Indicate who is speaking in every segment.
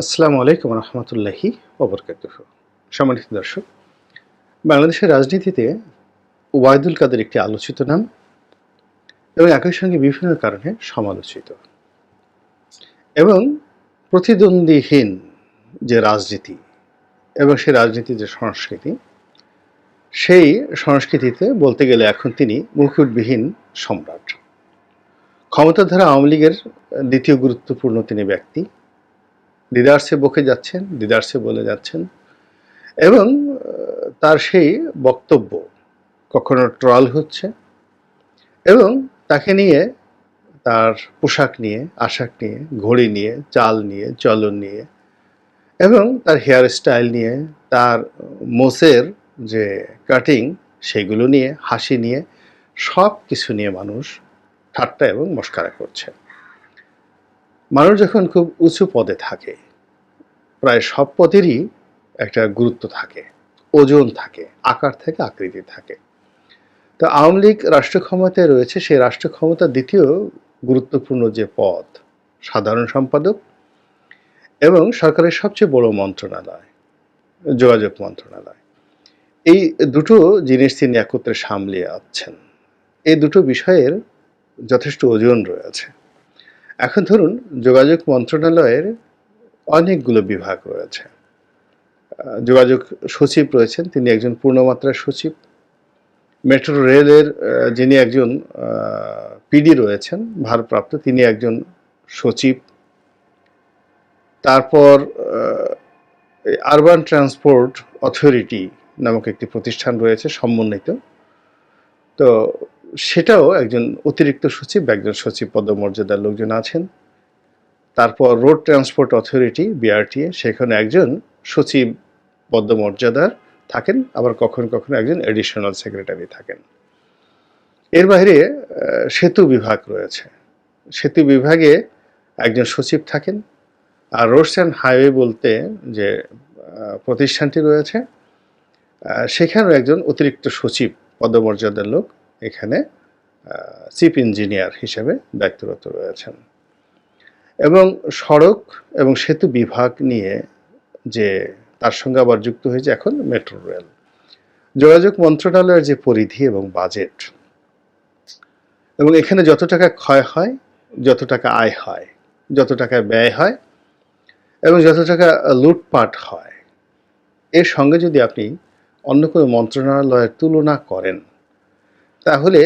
Speaker 1: আসসালামু আলাইকুম রহমতুল্লাহি ওবরকাতুহু। সম্মানিত দর্শক, বাংলাদেশের রাজনীতিতে ওবায়দুল কাদের একটি আলোচিত নাম এবং একই সঙ্গে বিভিন্ন কারণে সমালোচিত। এবং প্রতিদ্বন্দ্বীহীন যে রাজনীতি এবং সেই রাজনীতির যে সংস্কৃতি, সেই সংস্কৃতিতে বলতে গেলে এখন তিনি মুকুটবিহীন সম্রাট। ক্ষমতাধারা আওয়ামী লীগের দ্বিতীয় গুরুত্বপূর্ণ তিনি ব্যক্তি। দিদারসে বকে যাচ্ছেন, দিদারসে বলে যাচ্ছেন এবং তার সেই বক্তব্য কখনো ট্রল হচ্ছে এবং তাকে নিয়ে, তার পোশাক নিয়ে, আশাক নিয়ে, ঘড়ি নিয়ে, চাল নিয়ে, চলন নিয়ে এবং তার হেয়ার স্টাইল নিয়ে, তার মোষের যে কাটিং সেগুলো নিয়ে, হাসি নিয়ে, সব কিছু নিয়ে মানুষ ঠাট্টা এবং মশকরা করছে। মানুষ যখন খুব উঁচু পদে থাকে, প্রায় সব পদেরই একটা গুরুত্ব থাকে, ওজন থাকে, আকার থেকে আকৃতি থাকে। তো আওয়ামী লীগ রাষ্ট্র ক্ষমতায় রয়েছে, সেই রাষ্ট্র ক্ষমতার দ্বিতীয় গুরুত্বপূর্ণ যে পদ সাধারণ সম্পাদক এবং সরকারের সবচেয়ে বড় মন্ত্রণালয় যোগাযোগ মন্ত্রণালয়, এই দুটো জিনিস তিনি একত্রে সামলিয়ে আছেন। এই দুটো বিষয়ের যথেষ্ট ওজন রয়েছে। এখন ধরুন, যোগাযোগ মন্ত্রণালয়ের অনেকগুলো বিভাগ রয়েছে। যোগাযোগ সচিব রয়েছেন, তিনি একজন পূর্ণমাত্রার সচিব। মেট্রো রেলের যিনি একজন পিডি রয়েছেন ভারপ্রাপ্ত, তিনি একজন সচিব। তারপর আরবান ট্রান্সপোর্ট অথরিটি নামক একটি প্রতিষ্ঠান রয়েছে সমন্বিত, তো সেটাও একজন অতিরিক্ত সচিব, একজন সচিব পদমর্যাদার লোকজন আছেন। তারপর রোড ট্রান্সপোর্ট অথরিটি বিআরটিএ, সেখানে একজন সচিব পদমর্যাদার থাকেন, আবার কখনো কখনো একজন এডিশনাল সেক্রেটারি থাকেন। এর বাইরে সেতু বিভাগ রয়েছে, সেতু বিভাগে একজন সচিব থাকেন। আর রোডস অ্যান্ড হাইওয়ে বলতে যে প্রতিষ্ঠানটি রয়েছে, সেখানেও একজন অতিরিক্ত সচিব পদমর্যাদার লোক এখানে চিফ ইঞ্জিনিয়ার হিসেবে দায়িত্বরত রয়েছেন। এবং সড়ক এবং সেতু বিভাগ নিয়ে যে তার সঙ্গে আবার যুক্ত হয়েছে এখন মেট্রো রেল। যোগাযোগ মন্ত্রণালয়ের যে পরিধি এবং বাজেট, এবং এখানে যত টাকা ক্ষয় হয়, যত টাকা আয় হয়, যত টাকা ব্যয় হয় এবং যত টাকা লুটপাট হয়, এর সঙ্গে যদি আপনি অন্য কোনো মন্ত্রণালয়ের তুলনা করেন, তাহলে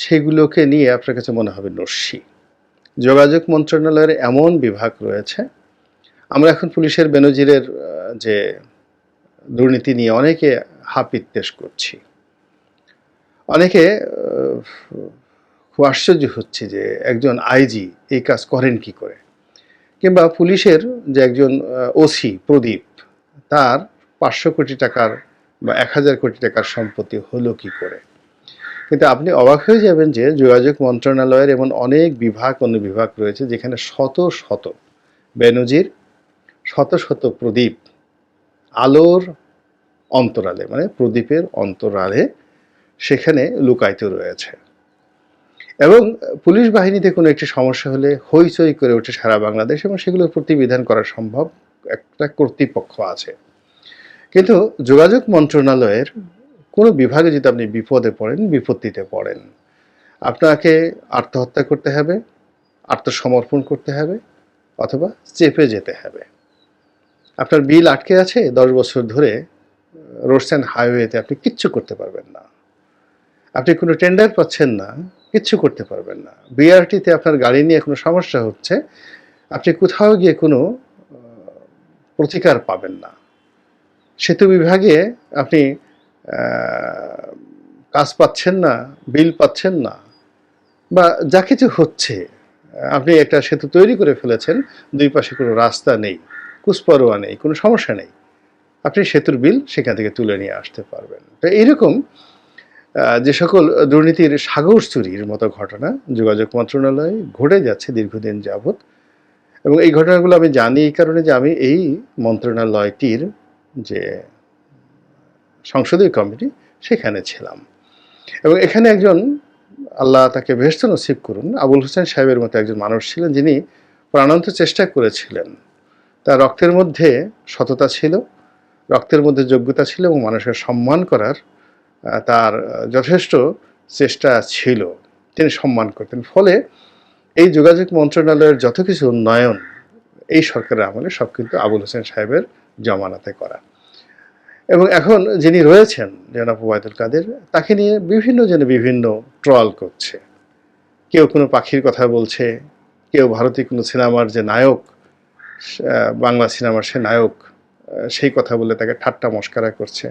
Speaker 1: সেগুলোকে নিয়ে আপনার কাছে মনে হবে নস্যি। যোগাযোগ মন্ত্রণালয়ের এমন বিভাগ রয়েছে, আমরা এখন পুলিশের বেনজিরের যে দুর্নীতি নিয়ে অনেকে হাপিত্তেশ করছি, অনেকে খুব আশ্চর্য হচ্ছে যে একজন আইজি এই কাজ করেন কি করে, কিংবা পুলিশের যে একজন ওসি প্রদীপ, তার 500 কোটি টাকার বা 1000 কোটি টাকার সম্পত্তি হলো কি করে। কিন্তু আপনি অবাক হয়ে যাবেন যে যোগাযোগ মন্ত্রণালয়ের এমন অনেক বিভাগ, অনুবিভাগ রয়েছে যেখানে শত শত বেনজির, শত শত প্রদীপ আলোর অন্তরালে, মানে প্রদীপের অন্তরালে সেখানে লুকায়িত রয়েছে। এবং পুলিশ বাহিনীতে কোনো একটি সমস্যা হলে হইচই করে ওঠে সারা বাংলাদেশ, এবং সেগুলোর প্রতিবিধান করা সম্ভব একটা কর্তৃপক্ষ আছে। কিন্তু যোগাযোগ মন্ত্রণালয়ের কোনো বিভাগে যদি আপনি বিপদে পড়েন, বিপত্তিতে পড়েন, আপনাকে আত্মহত্যা করতে হবে, আত্মসমর্পণ করতে হবে, অথবা চেপে যেতে হবে। আপনার বিল আটকে আছে 10 বছর ধরে, রোডস অ্যান্ড হাইওয়েতে আপনি কিচ্ছু করতে পারবেন না। আপনি কোনো টেন্ডার পাচ্ছেন না, কিচ্ছু করতে পারবেন না। বিআরটিতে আপনার গাড়ি নিয়ে কোনো সমস্যা হচ্ছে, আপনি কোথাও গিয়ে কোনো প্রতিকার পাবেন না। সেতু বিভাগে আপনি কাজ পাচ্ছেন না, বিল পাচ্ছেন না, বা যা কিছু হচ্ছে, আপনি একটা সেতু তৈরি করে ফেলেছেন, দুই পাশে কোনো রাস্তা নেই, কুচপরোয়া নেই, কোনো সমস্যা নেই, আপনি সেতুর বিল সেখান থেকে তুলে নিয়ে আসতে পারবেন। তো এইরকম যে সকল দুর্নীতির সাগর চুরির মতো ঘটনা যোগাযোগ মন্ত্রণালয়ে ঘটে যাচ্ছে দীর্ঘদিন যাবৎ, এবং এই ঘটনাগুলো আমি জানি এই কারণে যে আমি এই মন্ত্রণালয়টির যে সংসদীয় কমিটি সেখানে ছিলাম। এবং এখানে একজন, আল্লাহ তাকে বেহেশত নসিব করুন, আবুল হোসেন সাহেবের মতো একজন মানুষ ছিলেন, যিনি প্রাণান্ত চেষ্টা করেছিলেন তার রক্তের মধ্যে সততা ছিল, রক্তের মধ্যে যোগ্যতা ছিল এবং মানুষের সম্মান করার তার যথেষ্ট চেষ্টা ছিল। তিনি সম্মান করতেন। ফলে এই যোগাযোগ মন্ত্রণালয়ের যত কিছু উন্নয়ন এই সরকারের আমলে সব কিন্তু আবুল হোসেন সাহেবের জমানাতে করা। এবং এখন যিনি রয়েছেন জনাব ওবায়দুল কাদের, তাকে নিয়ে বিভিন্ন জনে বিভিন্ন ট্রল করছে। কেউ কোনো পাখির কথা বলছে, কেউ ভারতীয় কোনো সিনেমার যে নায়ক, বাংলা সিনেমার সে নায়ক, সেই কথা বলে তাকে ঠাট্টা মশকারা করছে।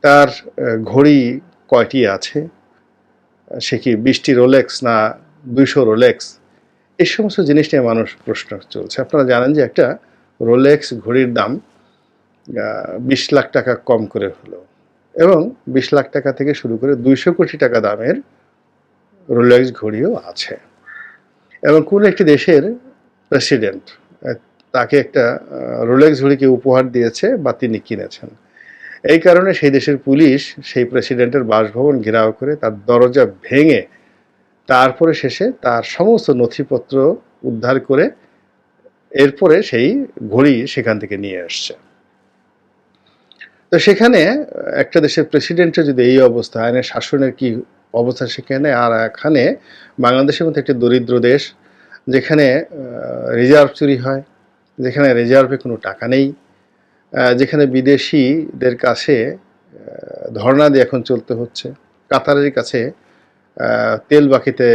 Speaker 1: তার ঘড়ি কয়টি আছে, সে কি 20টি রোলেক্স না 200 রোলেক্স, এই সমস্ত জিনিস নিয়ে মানুষ প্রশ্ন চলছে। আপনারা জানেন যে একটা রোলেক্স ঘড়ির দাম 20 লাখ টাকা কম করে হলো, এবং 20 লাখ টাকা থেকে শুরু করে 200 কোটি টাকা দামের রোলেক্স ঘড়িও আছে। এবং কোন একটি দেশের প্রেসিডেন্ট তাকে একটা রোলেক্স ঘড়িকে উপহার দিয়েছে বা তিনি কিনেছেন। এই কারণে সেই দেশের পুলিশ সেই প্রেসিডেন্টের বাসভবন ঘেরাও করে তার দরজা ভেঙে তারপরে শেষে তার সমস্ত নথিপত্র উদ্ধার করে এরপরে সেই ঘড়ি সেখান থেকে নিয়ে আসছে। তো সেখানে একটা দেশের প্রেসিডেন্টের যদি এই অবস্থা, আইনের শাসনের কি অবস্থা সেখানে, আর এখানে বাংলাদেশের মতো একটি দরিদ্র দেশ যেখানে রিজার্ভ চুরি হয়, যেখানে রিজার্ভে কোনো টাকা নেই, যেখানে বিদেশিদের কাছে ধর্ণা দিয়ে এখন চলতে হচ্ছে, কাতারের কাছে তেল বাকিতে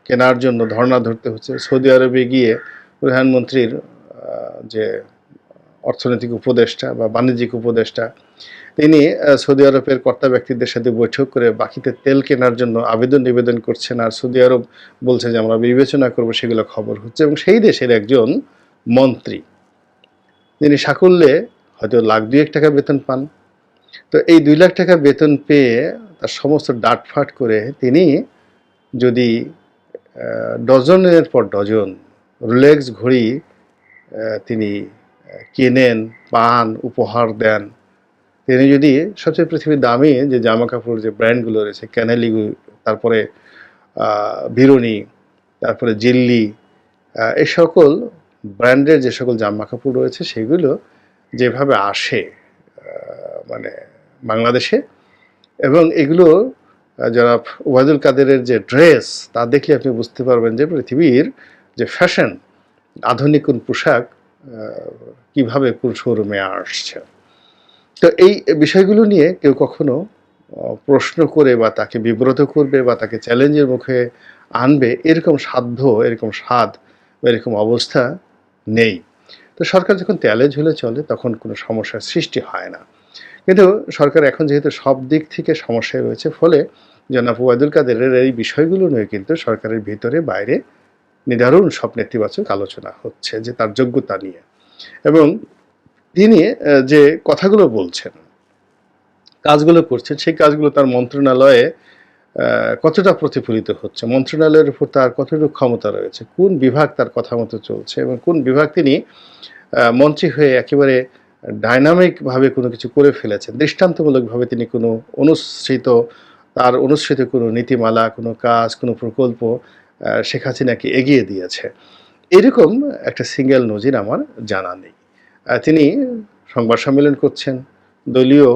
Speaker 1: কেনার জন্য ধর্ণা ধরতে হচ্ছে, সৌদি আরবে গিয়ে প্রধানমন্ত্রীর যে অর্থনৈতিক উপদেষ্টা বা বাণিজ্যিক উপদেষ্টা, তিনি সৌদি আরবের কর্তা ব্যক্তিদের সাথে বৈঠক করে বাকিতে তেল কেনার জন্য নিবেদন করছেন, আর সৌদি আরব বলছে যে আমরা বিবেচনা করব, সেগুলো খবর হচ্ছে। এবং সেই দেশের একজন মন্ত্রী, যিনি সাকুল্যে হয়তো লাখ 2 টাকা বেতন পান, তো এই 2 লাখ টাকা বেতন পেয়ে তার সমস্ত ডাটফাট করে তিনি যদি ডজনের পর ডজন রোলেক্স ঘড়ি তিনি কেনেন, পান, উপহার দেন, তিনি যদি সবচেয়ে পৃথিবীর দামি যে জামা কাপড় যে ব্র্যান্ডগুলো রয়েছে, ক্যানেলি, তারপরে বিরুনি, তারপরে জিল্লি, এই সকল ব্র্যান্ডের যে সকল জামা কাপড় রয়েছে সেগুলো যেভাবে আসে মানে বাংলাদেশে, এবং এগুলো যারা ওবায়দুল কাদেরের যে ড্রেস, তা দেখলে আপনি বুঝতে পারবেন যে পৃথিবীর যে ফ্যাশন, আধুনিক কোন পোশাক কিভাবে কোন শোরুমে আসছে। তো এই বিষয়গুলো নিয়ে কেউ কখনো প্রশ্ন করে বা তাকে বিব্রত করবে বা তাকে চ্যালেঞ্জের মুখে আনবে, এরকম সাধ্য, এরকম স্বাদ বা এরকম অবস্থা নেই। তো সরকার যখন তেলে ঝুলে চলে তখন কোনো সমস্যার সৃষ্টি হয় না। কিন্তু সরকার এখন যেহেতু সব দিক থেকে সমস্যায় রয়েছে, ফলে জনাব ওবায়দুল কাদেরের এই বিষয়গুলো নিয়ে কিন্তু সরকারের ভিতরে বাইরে নিদারুণ সব নেতিবাচক আলোচনা হচ্ছে, যে তার যোগ্যতা নিয়ে, এবং তিনি যে কথাগুলো বলছেন, কাজগুলো করছেন, সেই কাজগুলো তার মন্ত্রণালয়ে কতটা প্রতিফলিত হচ্ছে, মন্ত্রণালয়ের উপর তার কতটুকু ক্ষমতা রয়েছে, কোন বিভাগ তার কথা মতো চলছে, এবং কোন বিভাগ তিনি মন্ত্রী হয়ে একেবারে ডাইনামিকভাবে কোনো কিছু করে ফেলেছেন, দৃষ্টান্তমূলকভাবে তিনি কোনো অনুসৃত কোনো নীতিমালা, কোনো কাজ, কোনো প্রকল্প শেখ হাসিনাকে এগিয়ে দিয়েছে, এরকম একটা সিঙ্গেল নজির আমার জানা নেই। তিনি সংবাদ সম্মেলন করছেন, দলীয়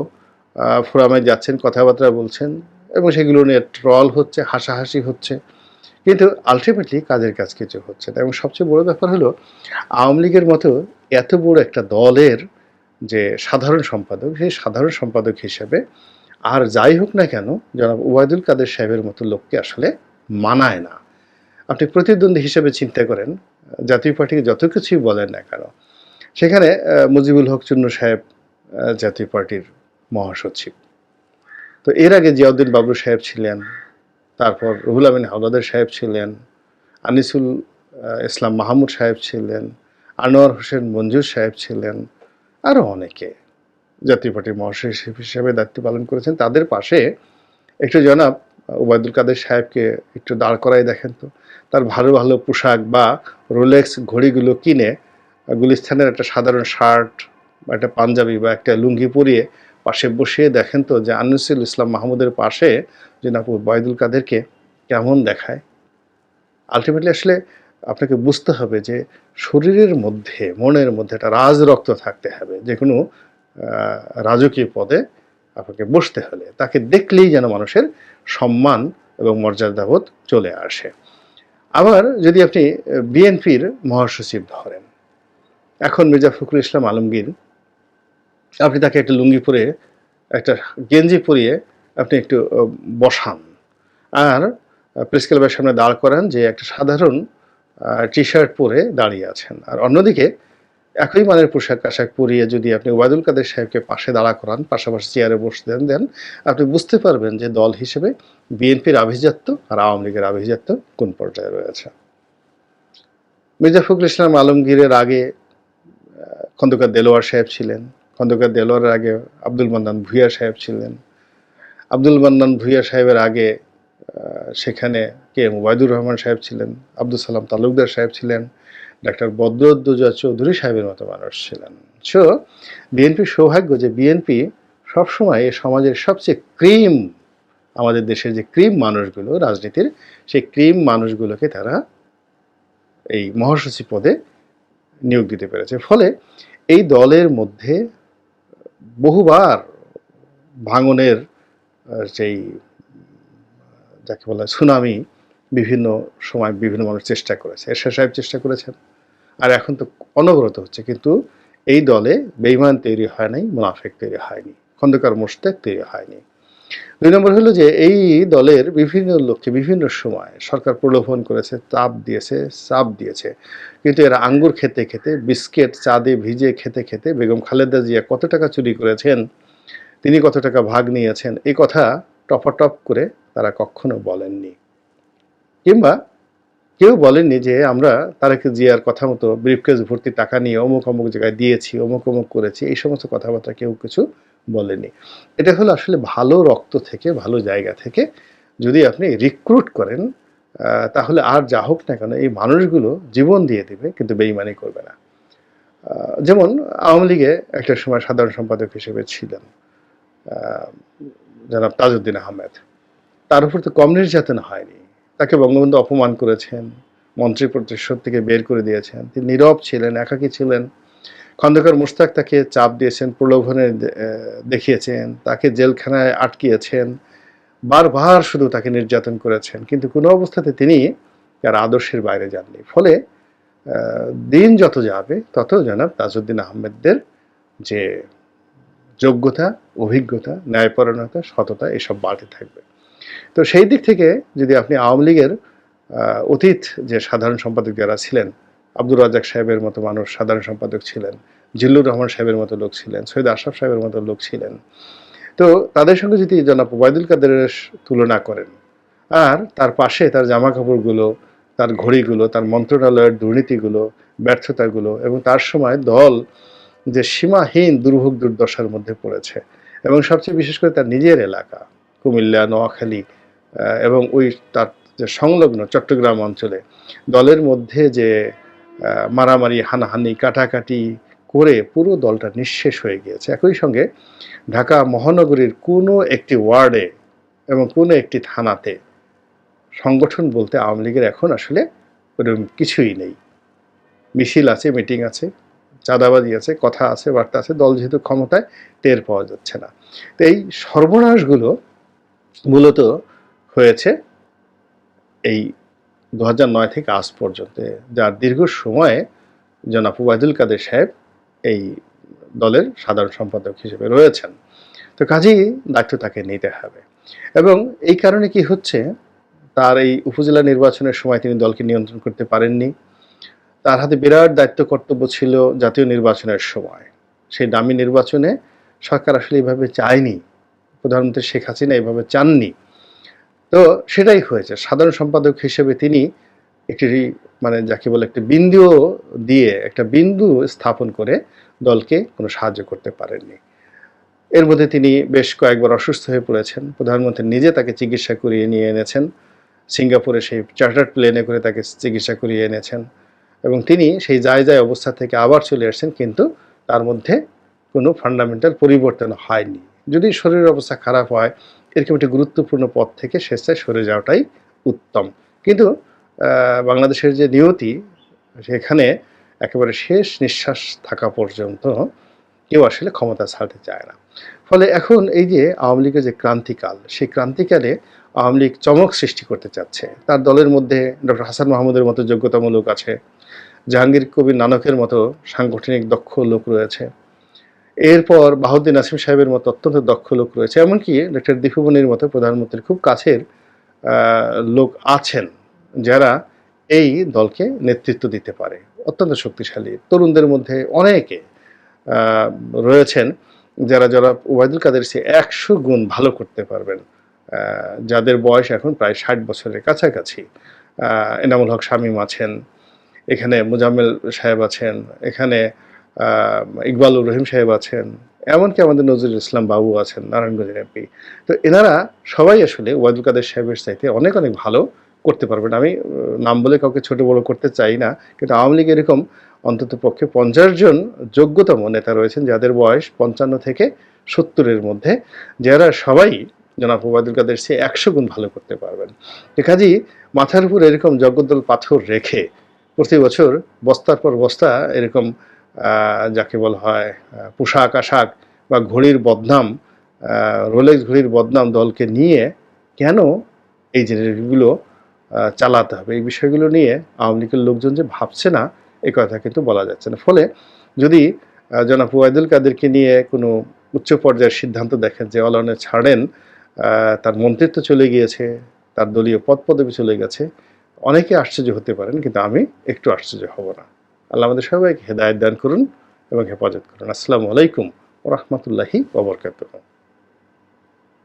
Speaker 1: ফোরামে যাচ্ছেন, কথাবার্তা বলছেন, এবং সেগুলো নিয়ে ট্রল হচ্ছে, হাসাহাসি হচ্ছে, কিন্তু আলটিমেটলি কাজের কাজ কিছু হচ্ছে না। এবং সবচেয়ে বড় ব্যাপার হলো, আওয়ামী লীগের মতো এত বড় একটা দলের যে সাধারণ সম্পাদক, সেই সাধারণ সম্পাদক হিসেবে আর যাই হোক না কেন জনাব ওবায়দুল কাদের সাহেবের মতো লোককে আসলে মানায় না। আপনি প্রতিদ্বন্দ্বী হিসেবে চিন্তা করেন, জাতীয় পার্টিকে যত কিছুই বলেন না কেন, সেখানে মুজিবুল হক চুন্নু সাহেব জাতীয় পার্টির মহাসচিব, তো এর আগে জিয়াউদ্দিন বাবলু সাহেব ছিলেন, তারপর রুহুল আমিন হাওলাদার সাহেব ছিলেন, আনিসুল ইসলাম মাহমুদ সাহেব ছিলেন, আনোয়ার হোসেন মঞ্জুর সাহেব ছিলেন, আরও অনেকে জাতীয় পার্টির মহাসচিব হিসেবে দায়িত্ব পালন করেছেন। তাদের পাশে একটু জনাব ওবায়দুল কাদের সাহেবকে একটু দাঁড় করাই দেখেন তো, তার ভালো ভালো পোশাক বা রোলেক্স ঘড়িগুলো কিনে গুলিস্তানের একটা সাধারণ শার্ট বা একটা পাঞ্জাবি বা একটা লুঙ্গি পরিয়ে পাশে বসিয়ে দেখেন তো যে আনিসুল ইসলাম মাহমুদের পাশে জনাব ওবায়দুল কাদেরকে কেমন দেখায়। আলটিমেটলি আসলে আপনাকে বুঝতে হবে যে শরীরের মধ্যে, মনের মধ্যে একটা রাজরক্ত থাকতে হবে। যেকোনো রাজকীয় পদে আপনাকে বসতে হলে তাকে দেখলেই যেন মানুষের সম্মান এবং মর্যাদাবোধ চলে আসে। আবার যদি আপনি বিএনপির মহাসচিব ধরেন, এখন মির্জা ফখরুল ইসলাম আলমগীর, আপনি তাকে একটা লুঙ্গি পরে, একটা গেঞ্জি পরিয়ে আপনি একটু বসান, আর প্রেস ক্লাবের সামনে দাঁড় করান যে একটা সাধারণ টি শার্ট পরে দাঁড়িয়ে আছেন, আর অন্যদিকে একই মানের পোশাক আশাক পরিয়ে যদি আপনি ওবায়দুল কাদের সাহেবকে পাশে দাঁড়া করান, পাশাপাশি চেয়ারে বসতে দেন, আপনি বুঝতে পারবেন যে দল হিসেবে বিএনপির আভিজাত্য আর আওয়ামী লীগের আভিজাত্য কোন পর্যায়ে রয়েছে। মির্জা ফখরুল ইসলাম আলমগীরের আগে খন্দকার দেলোয়ার সাহেব ছিলেন, খন্দকার দেলোয়ারের আগে আব্দুল মান্নান ভূঁইয়া সাহেব ছিলেন, আব্দুল মান্নান ভূঁইয়া সাহেবের আগে সেখানে কে ওবায়দুর রহমান সাহেব ছিলেন, আব্দুল সালাম তালুকদার সাহেব ছিলেন, ডাক্তার বদরুদ্দোজা চৌধুরী সাহেবের মতো মানুষ ছিলেন। সো বিএনপির সৌভাগ্য যে বিএনপি সবসময় এই সমাজের সবচেয়ে ক্রিম, আমাদের দেশের যে ক্রিম মানুষগুলো রাজনীতির, সেই ক্রিম মানুষগুলোকে তারা এই মহাসচিব পদে নিয়োগ দিতে পেরেছে। ফলে এই দলের মধ্যে বহুবার ভাঙনের যেই যাকে বলা সুনামি বিভিন্ন সময় বিভিন্ন মানুষ চেষ্টা করেছে, এরশাদ সাহেব চেষ্টা করেছেন, আর এখন তো অনবরত হচ্ছে, কিন্তু এই দলে বেঈমান তৈরি হয় নাই, মুনাফেক তৈরি হয়নি, খন্দকার মোশতাক তৈরি হয়নি। ২ নম্বর হলো যে এই দলের বিভিন্ন লোককে বিভিন্ন সময় সরকার প্রলোভন করেছে, চাপ দিয়েছে, কিন্তু এরা আঙ্গুর খেতে খেতে, বিস্কিট চাঁদে ভিজে খেতে খেতে বেগম খালেদা জিয়া কত টাকা চুরি করেছেন, তিনি কত টাকা ভাগ নিয়েছেন, এই কথা টপাটপ করে তারা কখনো বলেননি, কিংবা কেউ বলেননি যে আমরা তারেক জিয়ার কথা মতো ব্রিফকেস ভর্তি টাকা নিয়ে অমুক অমুক জায়গায় দিয়েছি, অমুক অমুক করেছি, এই সমস্ত কথাবার্তা কেউ কিছু বলেনি। এটা হলো আসলে ভালো রক্ত থেকে, ভালো জায়গা থেকে যদি আপনি রিক্রুট করেন, তাহলে আর যা হোক না কেন এই মানুষগুলো জীবন দিয়ে দিবে, কিন্তু বেইমানি করবে না। যেমন আওয়ামী লীগে একটা সময় সাধারণ সম্পাদক হিসেবে ছিলেন জনাব তাজউদ্দিন আহমেদ, তার উপর তো কম নির্যাতন হয়নি। তাকে বঙ্গবন্ধু অপমান করেছেন, মন্ত্রী পরিষদ থেকে বের করে দিয়েছেন, তিনি নীরব ছিলেন, একাকী ছিলেন। খন্দকার মোশতাক তাকে চাপ দিয়েছেন, প্রলোভনে দেখিয়েছেন, তাকে জেলখানায় আটকিয়েছেন, বারবার শুধু তাকে নির্যাতন করেছেন, কিন্তু কোনো অবস্থাতে তিনি তার আদর্শের বাইরে যাননি। ফলে দিন যত যাবে তত জনাব তাজউদ্দিন আহমেদদের যে যোগ্যতা, অভিজ্ঞতা, ন্যায়পরায়ণতা, সততা এসব বাড়তে থাকবে। তো সেই দিক থেকে যদি আপনি আওয়ামী লীগের অতীত যে সাধারণ সম্পাদক যারা ছিলেন, আব্দুর রাজ্জাক সাহেবের মতো মানুষ সাধারণ সম্পাদক ছিলেন, জিল্লুর রহমান সাহেবের মতো লোক ছিলেন, সৈয়দ আশরাফ সাহেবের মতো লোক ছিলেন, তো তাদের সঙ্গে যদি জনাব ওবায়দুল কাদেরের তুলনা করেন, আর তার পাশে তার জামা কাপড়গুলো, তার ঘড়িগুলো, তার মন্ত্রণালয়ের দুর্নীতিগুলো, ব্যর্থতাগুলো, এবং তার সময় দল যে সীমাহীন দুর্ভোগ দুর্দশার মধ্যে পড়েছে, এবং সবচেয়ে বিশেষ করে তার নিজের এলাকা কুমিল্লা, নোয়াখালী এবং ওই তার যে সংলগ্ন চট্টগ্রাম অঞ্চলে দলের মধ্যে যে মারামারি, হানাহানি, কাটাকাটি করে পুরো দলটা নিঃশেষ হয়ে গিয়েছে। একই সঙ্গে ঢাকা মহানগরীর কোনো একটি ওয়ার্ডে এবং কোনো একটি থানাতে সংগঠন বলতে আওয়ামী লীগের এখন আসলে ওরকম কিছুই নেই। মিছিল আছে, মিটিং আছে, চাঁদাবাজি আছে, কথা আছে, বার্তা আছে, দল যেহেতু ক্ষমতায়, টের পাওয়া যাচ্ছে না। তো এই সর্বনাশগুলো মূলত হয়েছে এই 2009 থেকে আজ পর্যন্ত, যার দীর্ঘ সময়ে জনাব ওবায়দুল কাদের সাহেব এই দলের সাধারণ সম্পাদক হিসেবে রয়েছেন। তো কাজেই দায়িত্ব তাকে নিতে হবে, এবং এই কারণে কি হচ্ছে, তার এই উপজেলা নির্বাচনের সময় তিনি দলকে নিয়ন্ত্রণ করতে পারেননি। তার হাতে বিরাট দায়িত্ব কর্তব্য ছিল জাতীয় নির্বাচনের সময়। সেই দামি নির্বাচনে সরকার আসলে এইভাবে চায়নি, প্রধানমন্ত্রী শেখ হাসিনা এইভাবে চাননি। তো সেটাই হয়েছে, সাধারণ সম্পাদক হিসেবে তিনি একটি মানে যাকে বলে একটা বিন্দু দিয়ে, একটা বিন্দু স্থাপন করে দলকে কোনো সাহায্য করতে পারেননি। এর মধ্যে তিনি বেশ কয়েকবার অসুস্থ হয়ে পড়েছেন, প্রধানমন্ত্রী নিজে তাকে চিকিৎসা করিয়ে নিয়ে এনেছেন, সিঙ্গাপুরে সেই চার্টার্ড প্লেনে করে তাকে চিকিৎসা করিয়ে এনেছেন, এবং তিনি সেই যায় অবস্থা থেকে আবার চলে আসছেন, কিন্তু তার মধ্যে কোনো ফান্ডামেন্টাল পরিবর্তন হয়নি। যদি শরীরের অবস্থা খারাপ হয়, এরকম একটি গুরুত্বপূর্ণ পদ থেকে স্বেচ্ছায় সরে যাওয়াটাই উত্তম। কিন্তু বাংলাদেশের যে নিয়তি, সেখানে একেবারে শেষ নিঃশ্বাস থাকা পর্যন্ত কেউ আসলে ক্ষমতা ছাড়তে চায় না। ফলে এখন এই যে আওয়ামী লীগের যে ক্রান্তিকাল, সেই ক্রান্তিকালে আওয়ামী লীগ চমক সৃষ্টি করতে চাচ্ছে। তার দলের মধ্যে ডক্টর হাসান মাহমুদের মতো যোগ্যতম লোক আছে, জাহাঙ্গীর কবির নানকের মতো সাংগঠনিক দক্ষ লোক রয়েছে, এরপর বাহাউদ্দিন নাসিম সাহেবের মতো অত্যন্ত দক্ষ লোক রয়েছে, এমনকি ডক্টর দীপুমনির মতো প্রধানমন্ত্রীর খুব কাছের লোক আছেন যারা এই দলকে নেতৃত্ব দিতে পারে, অত্যন্ত শক্তিশালী। তরুণদের মধ্যে অনেকে রয়েছেন যারা যারা ওবায়দুল কাদের চেয়ে ১০০ গুণ ভালো করতে পারবেন, যাদের বয়স এখন প্রায় ৬০ বছরের কাছাকাছি। এনামুল হক শামীম আছেন, এখানে মোজাম্মেল সাহেব আছেন, এখানে ইকবালুর রহিম সাহেব আছেন, এমনকি আমাদের নজরুল ইসলাম বাবু আছেন, নারায়ণগঞ্জের এমপি। তো এনারা সবাই আসলে ওবায়দুল কাদের সাহেবের চাইতে অনেক অনেক ভালো করতে পারবেন। আমি নাম বলে কাউকে ছোট বড় করতে চাই না, কিন্তু আওয়ামী লীগ এরকম অন্তত পক্ষে ৫০ জন যোগ্যতম নেতা রয়েছেন যাদের বয়স ৫৫ থেকে ৭০-এর মধ্যে, যারা সবাই জনাব ওবায়দুল কাদের চেয়ে ১০০ গুণ ভালো করতে পারবেন। কাজেই মাথার উপর এরকম জগদ্দল পাথর রেখে প্রতি বছর বস্তার পর বস্তা এরকম যাকে বলা হয় পোশাক আশাক বা ঘড়ির বদনাম, রোলেক্স ঘড়ির বদনাম দলকে নিয়ে কেন এই জিনিসগুলো চালাতে হবে, এই বিষয়গুলো নিয়ে আওয়ামী লীগের লোকজন যে ভাবছে না, এই কথা কিন্তু বলা যাচ্ছে না। ফলে যদি জনাব ওবায়দুল কাদেরকে নিয়ে কোনো উচ্চ পর্যায়ের সিদ্ধান্ত দেখেন যে অলনে ছাড়েন, তার মন্ত্রিত্ব চলে গিয়েছে, তার দলীয় পদ পদবি চলে গেছে, অনেকে আশ্চর্য হতে পারেন, কিন্তু আমি একটু আশ্চর্য হব না। আল্লাহ আমাদের সবাইকে হেদায়েত দান করুন এবং হেফাজত করুন। আসসালামু আলাইকুম ওয়া রাহমাতুল্লাহি ওয়া বারাকাতুহু।